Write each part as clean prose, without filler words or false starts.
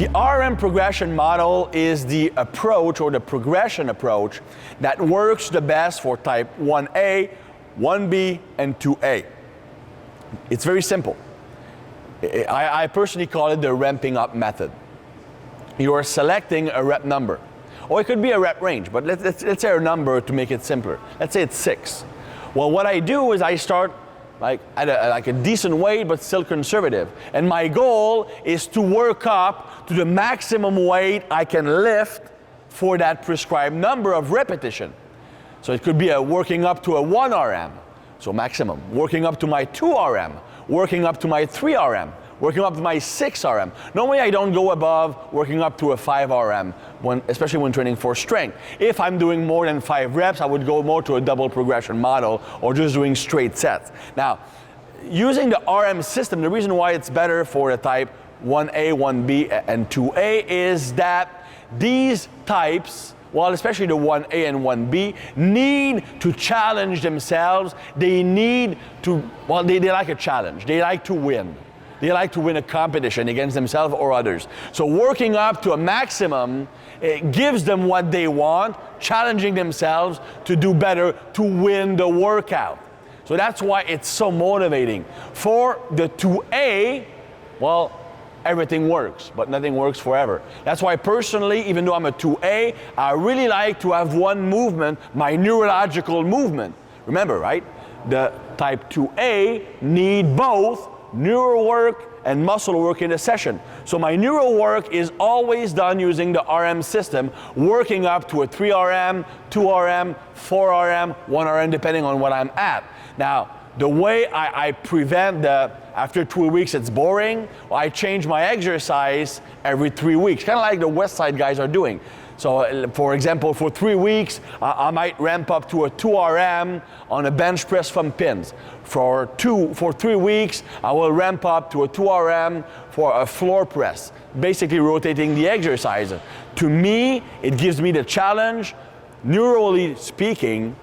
The RM progression model is the approach or the progression approach that works the best for type 1A, 1B, and 2A. It's very simple. I personally call it the ramping up method. You are selecting a rep number, or it could be a rep range, but let's say a number to make it simpler. Let's say it's 6. Well, what I do is I start at a decent weight, but still conservative. And my goal is to work up to the maximum weight I can lift for that prescribed number of repetition. So it could be working up to a 1 RM, so maximum, working up to my 2 RM, working up to my 3 RM, working up to my 6 RM. Normally I don't go above working up to a 5 RM, especially when training for strength. If I'm doing more than 5 reps, I would go more to a double progression model or just doing straight sets. Now, using the RM system, the reason why it's better for the type 1A, 1B, and 2A is that these types, well, especially the 1A and 1B, need to challenge themselves. They need to, well, they like a challenge. They like to win. They like to win a competition against themselves or others. So working up to a maximum, it gives them what they want, challenging themselves to do better, to win the workout. So that's why it's so motivating. For the 2A, well, everything works, but nothing works forever. That's why personally, even though I'm a 2A, I really like to have one movement, my neurological movement. Remember, right? The type 2A need both neuro work and muscle work in a session. So my neuro work is always done using the RM system, working up to a 3 RM, 2 RM, 4 RM, 1 RM, depending on what I'm at. Now, the way I prevent after 2 weeks it's boring, I change my exercise every 3 weeks, kind of like the West Side guys are doing. So for example, for 3 weeks, I might ramp up to a 2 RM on a bench press from pins. For 3 weeks, I will ramp up to a 2 RM for a floor press, basically rotating the exercise. To me, it gives me the challenge, neurally speaking,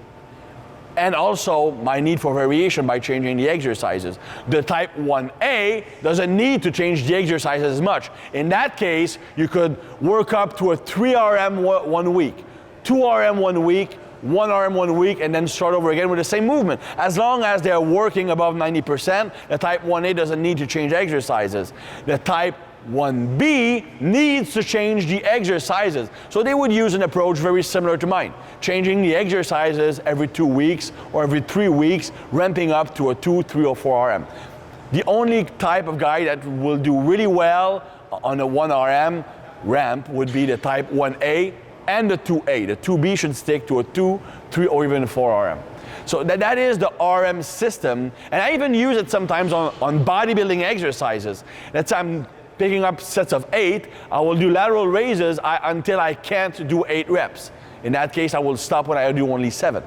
and also my need for variation by changing the exercises. The type 1A doesn't need to change the exercises as much. In that case, you could work up to a 3 RM 1 week, 2 RM 1 week, 1 RM 1 week, and then start over again with the same movement. As long as they're working above 90%, the type 1A doesn't need to change exercises. The type 1B needs to change the exercises. So they would use an approach very similar to mine, changing the exercises every 2 weeks or every 3 weeks, ramping up to a 2, 3, or 4 RM. The only type of guy that will do really well on a 1 RM ramp would be the type 1A and the 2A. The 2B should stick to a 2, 3, or even 4 RM. So that is the RM system, and I even use it sometimes on bodybuilding exercises. Let's say I'm picking up sets of 8, I will do lateral raises until I can't do 8 reps. In that case, I will stop when I do only 7.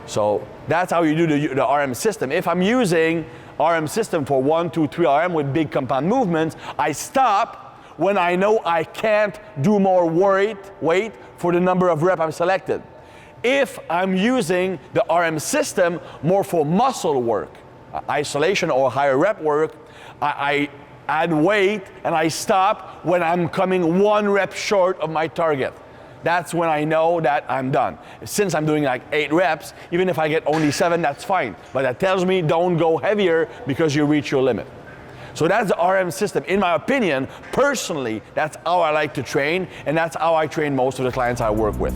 So that's how you do the RM system. If I'm using RM system for 1, 2, 3 RM with big compound movements, I stop when I know I can't do more weight for the number of reps I've selected. If I'm using the RM system more for muscle work, isolation or higher rep work, I add weight and I stop when I'm coming 1 rep short of my target. That's when I know that I'm done. Since I'm doing like 8 reps, even if I get only 7, that's fine. But that tells me don't go heavier because you reach your limit. So that's the RM system. In my opinion, personally, that's how I like to train, and that's how I train most of the clients I work with.